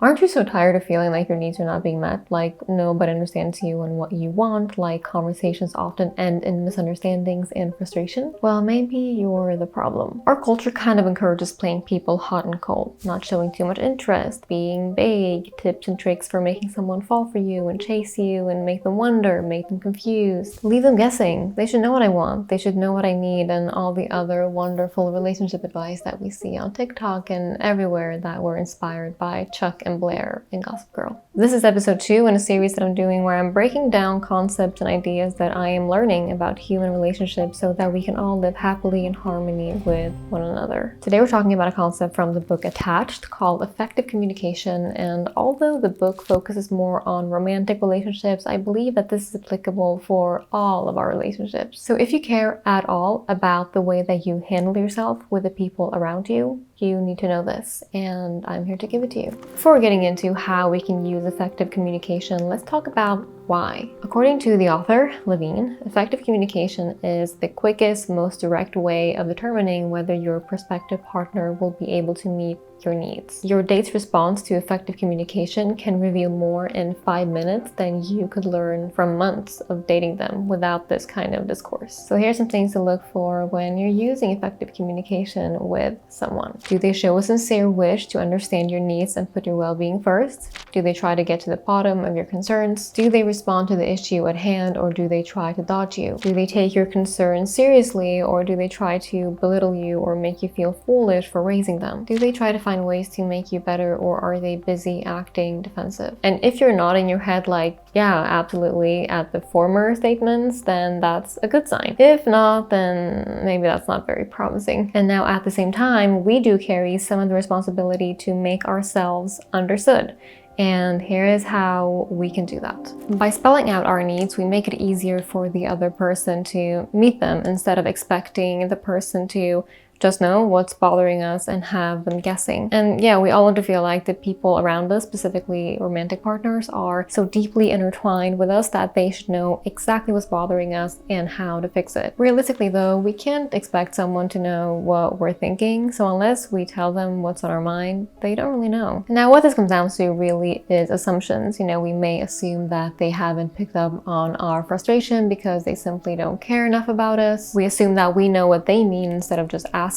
Aren't you so tired of feeling like your needs are not being met? Like nobody understands you and what you want? Like conversations often end in misunderstandings and frustration? Well, maybe you're the problem. Our culture kind of encourages playing people hot and cold, not showing too much interest, being vague, tips and tricks for making someone fall for you and chase you and make them wonder, make them confused, leave them guessing. They should know what I want, they should know what I need, and all the other wonderful relationship advice that we see on TikTok and everywhere that were inspired by Chuck and Blair in Gossip Girl. This is episode 2 in a series that I'm doing where I'm breaking down concepts and ideas that I am learning about human relationships so that we can all live happily in harmony with one another. Today we're talking about a concept from the book Attached called effective communication, and although the book focuses more on romantic relationships, I believe that this is applicable for all of our relationships. So if you care at all about the way that you handle yourself with the people around you, you need to know this, and I'm here to give it to you. Before getting into how we can use effective communication, let's talk about why. According to the author, Levine, effective communication is the quickest, most direct way of determining whether your prospective partner will be able to meet your needs. Your date's response to effective communication can reveal more in 5 minutes than you could learn from months of dating them without this kind of discourse. So here's some things to look for when you're using effective communication with someone. Do they show a sincere wish to understand your needs and put your well-being first? Do they try to get to the bottom of your concerns? Do they respond to the issue at hand, or do they try to dodge you? Do they take your concerns seriously, or do they try to belittle you or make you feel foolish for raising them? Do they try to find ways to make you better, or are they busy acting defensive? And if you're nodding your head like, yeah, absolutely, at the former statements, then that's a good sign. If not, then maybe that's not very promising. And now at the same time, we do carry some of the responsibility to make ourselves understood. And here is how we can do that. By spelling out our needs, we make it easier for the other person to meet them instead of expecting the person to just know what's bothering us and have them guessing. And yeah, we all want to feel like the people around us, specifically romantic partners, are so deeply intertwined with us that they should know exactly what's bothering us and how to fix it. Realistically though, we can't expect someone to know what we're thinking, so unless we tell them what's on our mind, they don't really know. Now what this comes down to really is assumptions. You know, we may assume that they haven't picked up on our frustration because they simply don't care enough about us. We assume that we know what they mean instead of just asking,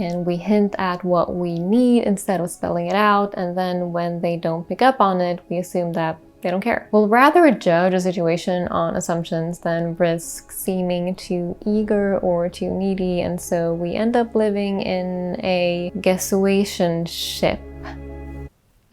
and we hint at what we need instead of spelling it out, and then when they don't pick up on it, we assume that they don't care. We'll rather judge a situation on assumptions than risk seeming too eager or too needy, and so we end up living in a guesswationship.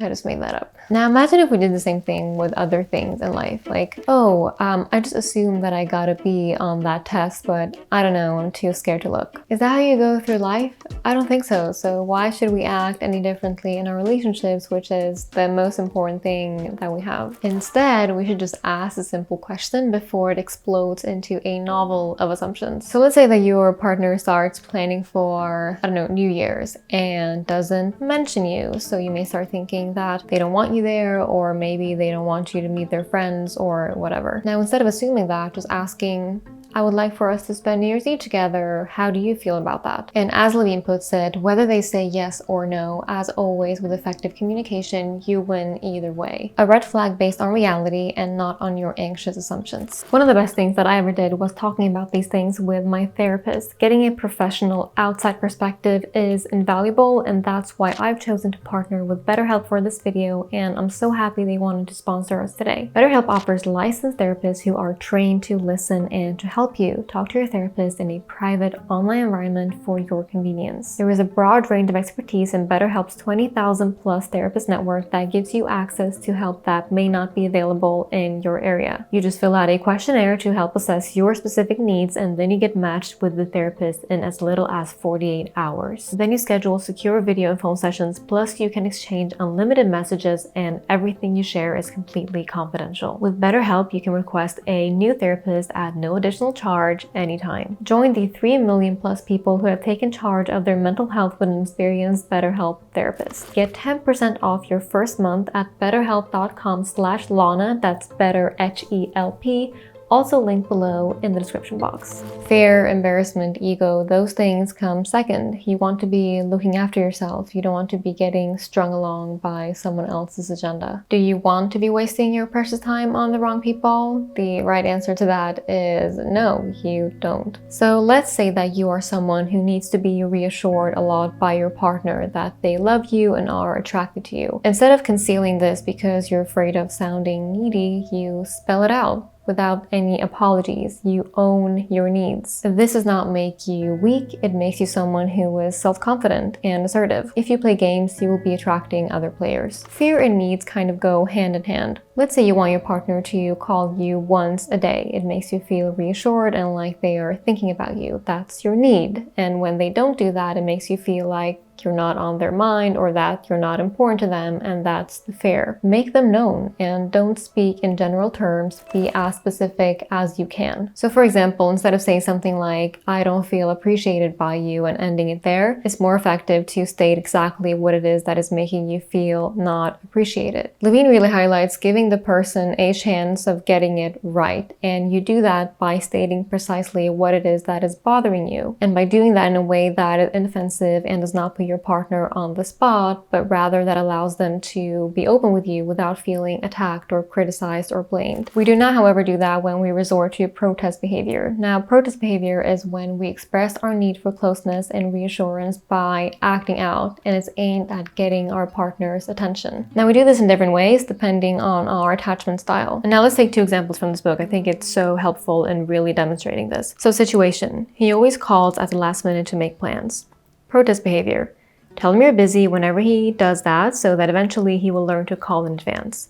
I just made that up. Now imagine if we did the same thing with other things in life. Like, I just assumed that I got a B on that test, but I don't know, I'm too scared to look. Is that how you go through life? I don't think so. So why should we act any differently in our relationships, which is the most important thing that we have? Instead, we should just ask a simple question before it explodes into a novel of assumptions. So let's say that your partner starts planning for, New Year's and doesn't mention you. So you may start thinking that they don't want you there, or maybe they don't want you to meet their friends or whatever. Now, instead of assuming that, just asking, I would like for us to spend New Year's Eve together. How do you feel about that? And as Levine puts it, whether they say yes or no, as always with effective communication, you win either way. A red flag based on reality and not on your anxious assumptions. One of the best things that I ever did was talking about these things with my therapist. Getting a professional outside perspective is invaluable, and that's why I've chosen to partner with BetterHelp for this video, and I'm so happy they wanted to sponsor us today. BetterHelp offers licensed therapists who are trained to listen and to help you talk to your therapist in a private online environment for your convenience. There is a broad range of expertise in BetterHelp's 20,000 plus therapist network that gives you access to help that may not be available in your area. You just fill out a questionnaire to help assess your specific needs, and then you get matched with the therapist in as little as 48 hours. Then you schedule secure video and phone sessions, plus you can exchange unlimited messages, and everything you share is completely confidential. With BetterHelp, you can request a new therapist at no additional charge anytime. Join the 3 million plus people who have taken charge of their mental health with an experienced BetterHelp therapist. Get 10% off your first month at betterhelp.com/Lana, that's better HELP, also linked below in the description box. Fear, embarrassment, ego, those things come second. You want to be looking after yourself. You don't want to be getting strung along by someone else's agenda. Do you want to be wasting your precious time on the wrong people? The right answer to that is no, you don't. So let's say that you are someone who needs to be reassured a lot by your partner that they love you and are attracted to you. Instead of concealing this because you're afraid of sounding needy, you spell it out. Without any apologies, you own your needs. This does not make you weak, it makes you someone who is self-confident and assertive. If you play games, you will be attracting other players. Fear and needs kind of go hand in hand. Let's say you want your partner to call you once a day. It makes you feel reassured and like they are thinking about you. That's your need. And when they don't do that, it makes you feel like you're not on their mind or that you're not important to them, and that's the fear. Make them known and don't speak in general terms. Be as specific as you can. So for example, instead of saying something like, I don't feel appreciated by you and ending it there, it's more effective to state exactly what it is that is making you feel not appreciated. Levine really highlights giving the person a chance of getting it right, and you do that by stating precisely what it is that is bothering you, and by doing that in a way that is inoffensive and does not put your partner on the spot, but rather that allows them to be open with you without feeling attacked or criticized or blamed. We do not, however, do that when we resort to protest behavior. Now, protest behavior is when we express our need for closeness and reassurance by acting out, and it's aimed at getting our partner's attention. Now, we do this in different ways depending on our attachment style. And now let's take two examples from this book. I think it's so helpful in really demonstrating this. So, situation. He always calls at the last minute to make plans. Protest behavior. Tell him you're busy whenever he does that so that eventually he will learn to call in advance.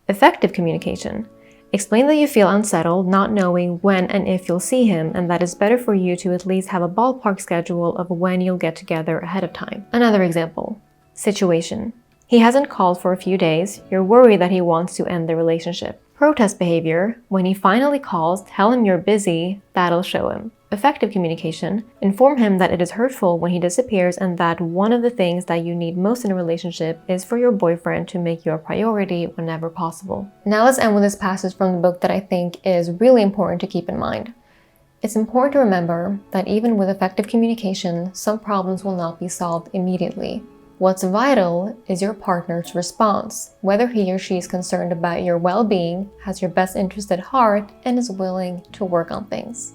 Effective communication. Explain that you feel unsettled, not knowing when and if you'll see him, and that it's better for you to at least have a ballpark schedule of when you'll get together ahead of time. Another example. Situation. He hasn't called for a few days. You're worried that he wants to end the relationship. Protest behavior. When he finally calls, tell him you're busy. That'll show him. Effective communication. Inform him that it is hurtful when he disappears and that one of the things that you need most in a relationship is for your boyfriend to make you a priority whenever possible. Now let's end with this passage from the book that I think is really important to keep in mind. It's important to remember that even with effective communication, some problems will not be solved immediately. What's vital is your partner's response, whether he or she is concerned about your well-being, has your best interest at heart, and is willing to work on things.